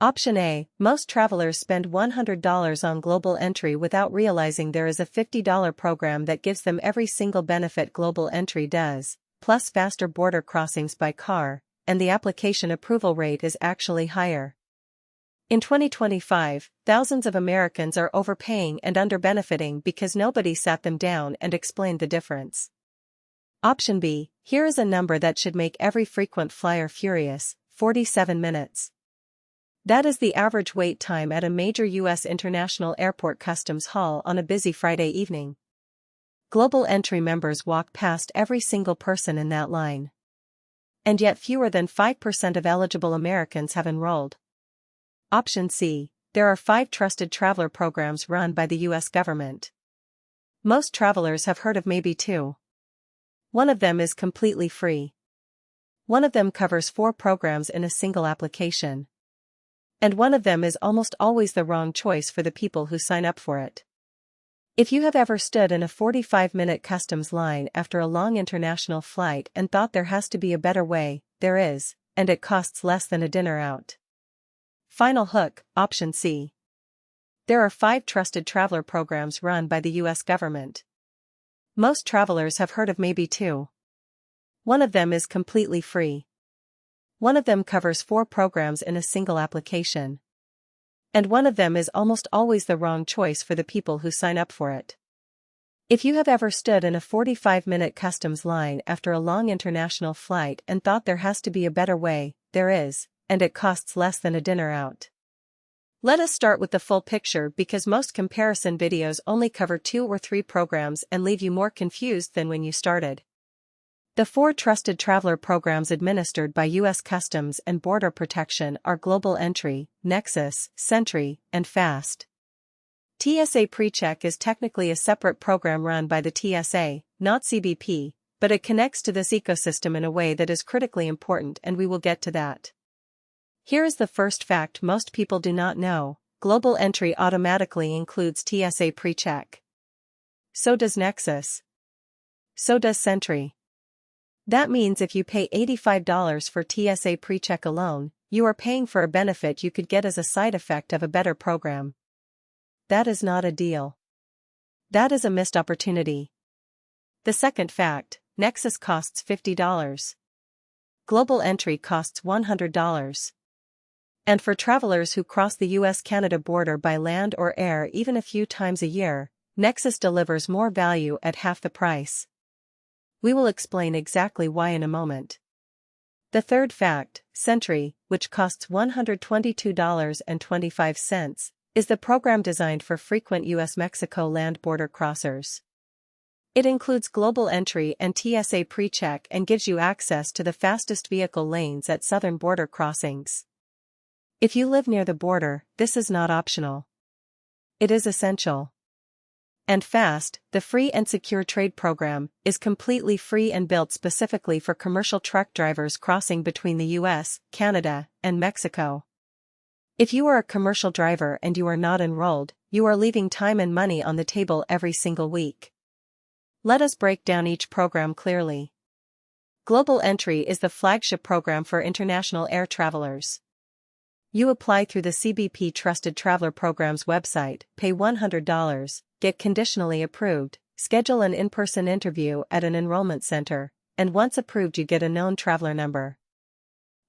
Option A, most travelers spend $100 on global entry without realizing there is a $50 program that gives them every single benefit global entry does, plus faster border crossings by car, and the application approval rate is actually higher. In 2025, thousands of Americans are overpaying and underbenefiting because nobody sat them down and explained the difference. Option B, here is a number that should make every frequent flyer furious: 47 minutes. That is the average wait time at a major U.S. international airport customs hall on a busy Friday evening. Global entry members walk past every single person in that line. And yet fewer than 5% of eligible Americans have enrolled. Option C, there are 5 trusted traveler programs run by the U.S. government. Most travelers have heard of maybe 2. One of them is completely free. One of them covers 4 programs in a single application. And one of them is almost always the wrong choice for the people who sign up for it. If you have ever stood in a 45-minute customs line after a long international flight and thought there has to be a better way, there is, and it costs less than a dinner out. Final hook, option C. There are 5 trusted traveler programs run by the U.S. government. Most travelers have heard of maybe 2. One of them is completely free. One of them covers 4 programs in a single application. And one of them is almost always the wrong choice for the people who sign up for it. If you have ever stood in a 45-minute customs line after a long international flight and thought there has to be a better way, there is, and it costs less than a dinner out. Let us start with the full picture because most comparison videos only cover 2 or 3 programs and leave you more confused than when you started. The 4 trusted traveler programs administered by U.S. Customs and Border Protection are Global Entry, NEXUS, SENTRI, and FAST. TSA PreCheck is technically a separate program run by the TSA, not CBP, but it connects to this ecosystem in a way that is critically important, and we will get to that. Here is the first fact most people do not know: Global Entry automatically includes TSA PreCheck. So does NEXUS. So does SENTRI. That means if you pay $85 for TSA PreCheck alone, you are paying for a benefit you could get as a side effect of a better program. That is not a deal. That is a missed opportunity. The second fact: NEXUS costs $50. Global Entry costs $100. And for travelers who cross the U.S.-Canada border by land or air even a few times a year, NEXUS delivers more value at half the price. We will explain exactly why in a moment. The third fact: SENTRI, which costs $122.25, is the program designed for frequent U.S. Mexico land border crossers. It includes Global Entry and TSA PreCheck and gives you access to the fastest vehicle lanes at southern border crossings. If you live near the border, this is not optional. It is essential. And FAST, the Free and Secure Trade Program, is completely free and built specifically for commercial truck drivers crossing between the U.S., Canada, and Mexico. If you are a commercial driver and you are not enrolled, you are leaving time and money on the table every single week. Let us break down each program clearly. Global Entry is the flagship program for international air travelers. You apply through the CBP Trusted Traveler Program's website, pay $100, get conditionally approved, schedule an in-person interview at an enrollment center, and once approved you get a known traveler number.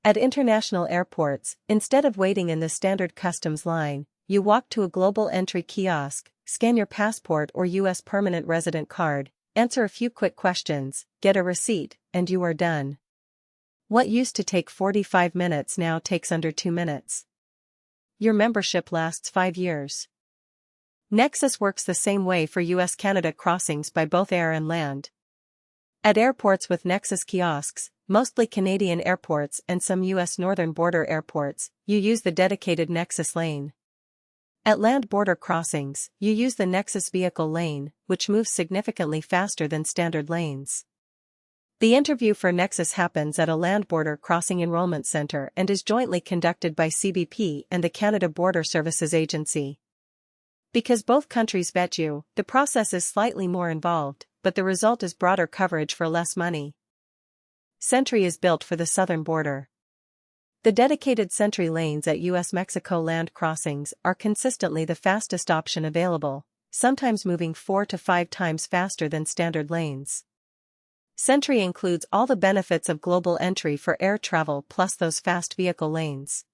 At international airports, instead of waiting in the standard customs line, you walk to a Global Entry kiosk, scan your passport or U.S. permanent resident card, answer a few quick questions, get a receipt, and you are done. What used to take 45 minutes now takes under 2 minutes. Your membership lasts 5 years. NEXUS works the same way for U.S.-Canada crossings by both air and land. At airports with NEXUS kiosks, mostly Canadian airports and some U.S. northern border airports, you use the dedicated NEXUS lane. At land border crossings, you use the NEXUS vehicle lane, which moves significantly faster than standard lanes. The interview for NEXUS happens at a land border crossing enrollment center and is jointly conducted by CBP and the Canada Border Services Agency. Because both countries vet you, the process is slightly more involved, but the result is broader coverage for less money. SENTRI is built for the southern border. The dedicated SENTRI lanes at U.S. Mexico land crossings are consistently the fastest option available, sometimes moving 4 to 5 times faster than standard lanes. SENTRI includes all the benefits of global entry for air travel plus those fast vehicle lanes.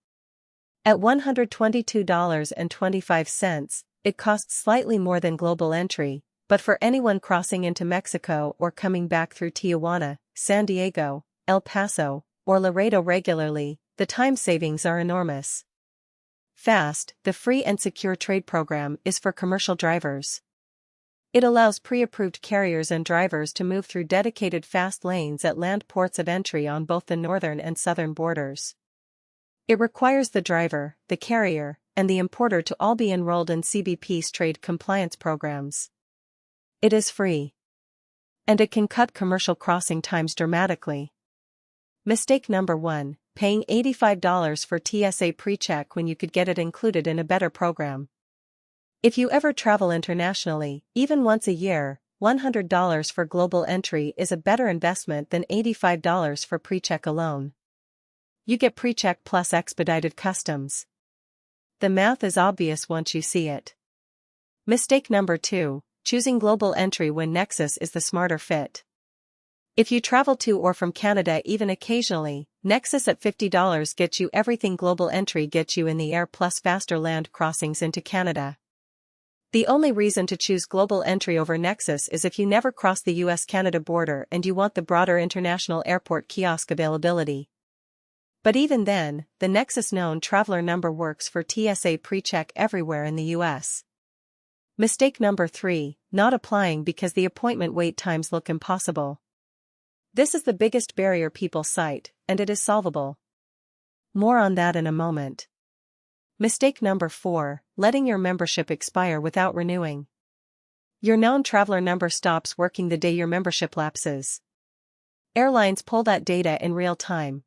At $122.25, it costs slightly more than global entry, but for anyone crossing into Mexico or coming back through Tijuana, San Diego, El Paso, or Laredo regularly, the time savings are enormous. FAST, the Free and Secure Trade Program, is for commercial drivers. It allows pre-approved carriers and drivers to move through dedicated fast lanes at land ports of entry on both the northern and southern borders. It requires the driver, the carrier, and the importer to all be enrolled in CBP's trade compliance programs. It is free. And it can cut commercial crossing times dramatically. Mistake number 1, paying $85 for TSA PreCheck when you could get it included in a better program. If you ever travel internationally, even once a year, $100 for global entry is a better investment than $85 for PreCheck alone. You get PreCheck plus expedited customs. The math is obvious once you see it. Mistake number 2, choosing global entry when NEXUS is the smarter fit. If you travel to or from Canada even occasionally, NEXUS at $50 gets you everything global entry gets you in the air plus faster land crossings into Canada. The only reason to choose global entry over NEXUS is if you never cross the US-Canada border and you want the broader international airport kiosk availability. But even then, the NEXUS known traveler number works for TSA PreCheck everywhere in the US. Mistake number 3, not applying because the appointment wait times look impossible. This is the biggest barrier people cite, and it is solvable. More on that in a moment. Mistake number 4, letting your membership expire without renewing. Your known traveler number stops working the day your membership lapses. Airlines pull that data in real time.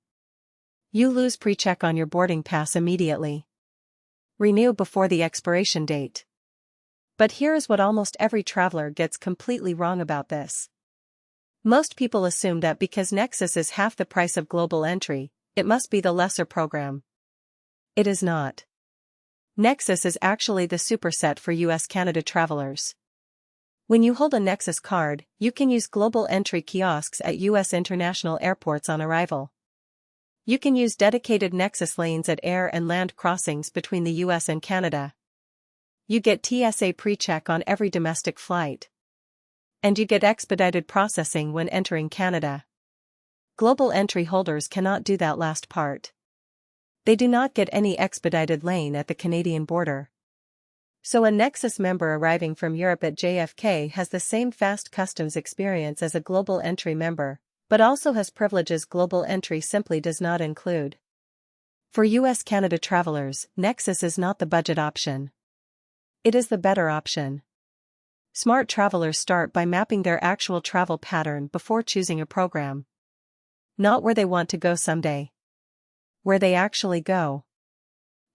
You lose PreCheck on your boarding pass immediately. Renew before the expiration date. But here is what almost every traveler gets completely wrong about this. Most people assume that because NEXUS is half the price of global entry, it must be the lesser program. It is not. NEXUS is actually the superset for US-Canada travelers. When you hold a NEXUS card, you can use global entry kiosks at US international airports on arrival. You can use dedicated NEXUS lanes at air and land crossings between the US and Canada. You get TSA PreCheck on every domestic flight. And you get expedited processing when entering Canada. Global entry holders cannot do that last part. They do not get any expedited lane at the Canadian border. So a NEXUS member arriving from Europe at JFK has the same fast customs experience as a global entry member, but also has privileges global entry simply does not include. For US-Canada travelers, NEXUS is not the budget option. It is the better option. Smart travelers start by mapping their actual travel pattern before choosing a program. Not where they want to go someday. Where they actually go.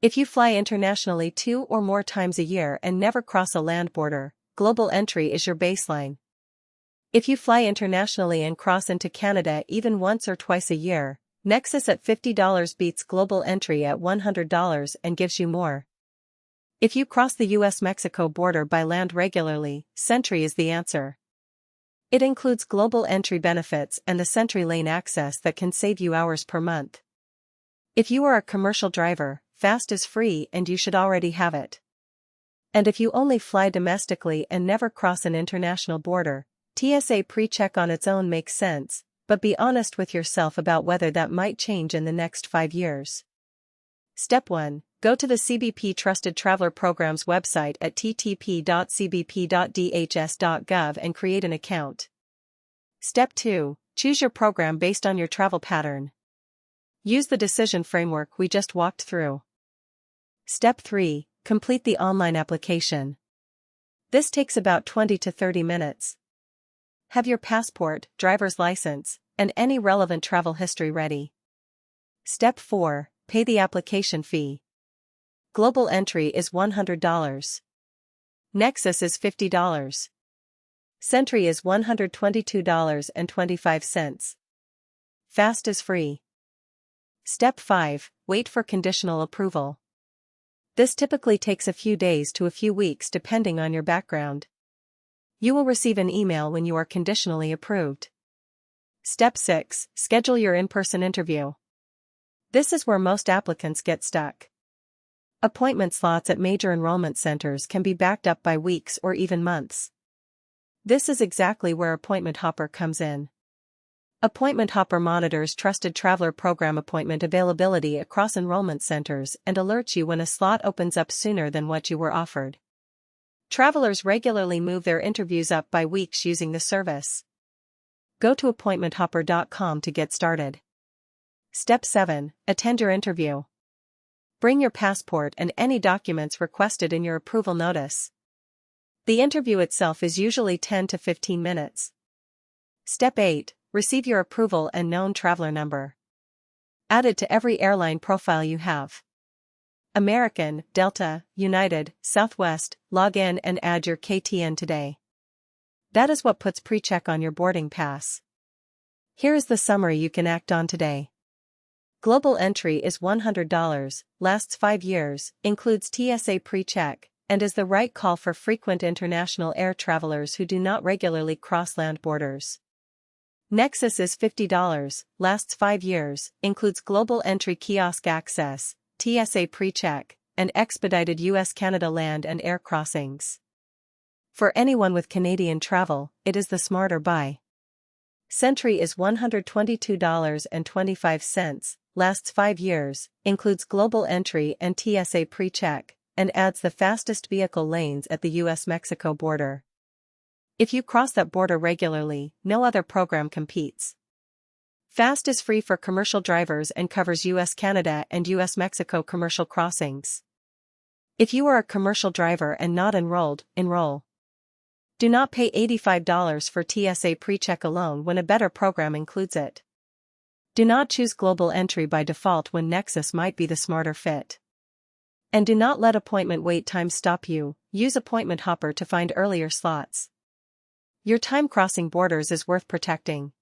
If you fly internationally 2 or more times a year and never cross a land border, global entry is your baseline. If you fly internationally and cross into Canada even once or twice a year, NEXUS at $50 beats global entry at $100 and gives you more. If you cross the U.S. Mexico border by land regularly, SENTRI is the answer. It includes global entry benefits and the SENTRI lane access that can save you hours per month. If you are a commercial driver, FAST is free and you should already have it. And if you only fly domestically and never cross an international border, TSA PreCheck on its own makes sense, but be honest with yourself about whether that might change in the next 5 years. Step 1. Go to the CBP Trusted Traveler Programs website at ttp.cbp.dhs.gov and create an account. Step 2. Choose your program based on your travel pattern. Use the decision framework we just walked through. Step 3. Complete the online application. This takes about 20 to 30 minutes. Have your passport, driver's license, and any relevant travel history ready. Step 4. Pay the application fee. Global entry is $100. NEXUS is $50. SENTRI is $122.25. FAST is free. Step 5. Wait for conditional approval. This typically takes a few days to a few weeks depending on your background. You will receive an email when you are conditionally approved. Step 6. Schedule your in-person interview. This is where most applicants get stuck. Appointment slots at major enrollment centers can be backed up by weeks or even months. This is exactly where AppointmentHopper comes in. AppointmentHopper monitors trusted traveler program appointment availability across enrollment centers and alerts you when a slot opens up sooner than what you were offered. Travelers regularly move their interviews up by weeks using the service. Go to AppointmentHopper.com to get started. Step 7. Attend your interview. Bring your passport and any documents requested in your approval notice. The interview itself is usually 10 to 15 minutes. Step 8. Receive your approval and known traveler number. Add it to every airline profile you have. American, Delta, United, Southwest, log in and add your KTN today. That is what puts PreCheck on your boarding pass. Here is the summary you can act on today. Global entry is $100, lasts 5 years, includes TSA PreCheck, and is the right call for frequent international air travelers who do not regularly cross land borders. NEXUS is $50, lasts 5 years, includes global entry kiosk access, TSA PreCheck, and expedited U.S.-Canada land and air crossings. For anyone with Canadian travel, it is the smarter buy. SENTRI is $122.25, lasts 5 years, includes global entry and TSA PreCheck, and adds the fastest vehicle lanes at the U.S Mexico border. If you cross that border regularly, no other program competes. FAST is free for commercial drivers and covers U.S.-Canada and U.S.-Mexico commercial crossings. If you are a commercial driver and not enrolled, enroll. Do not pay $85 for TSA PreCheck alone when a better program includes it. Do not choose global entry by default when NEXUS might be the smarter fit. And do not let appointment wait times stop you. Use AppointmentHopper to find earlier slots. Your time crossing borders is worth protecting.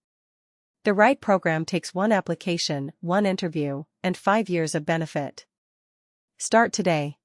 The right program takes 1 application, 1 interview, and 5 years of benefit. Start today.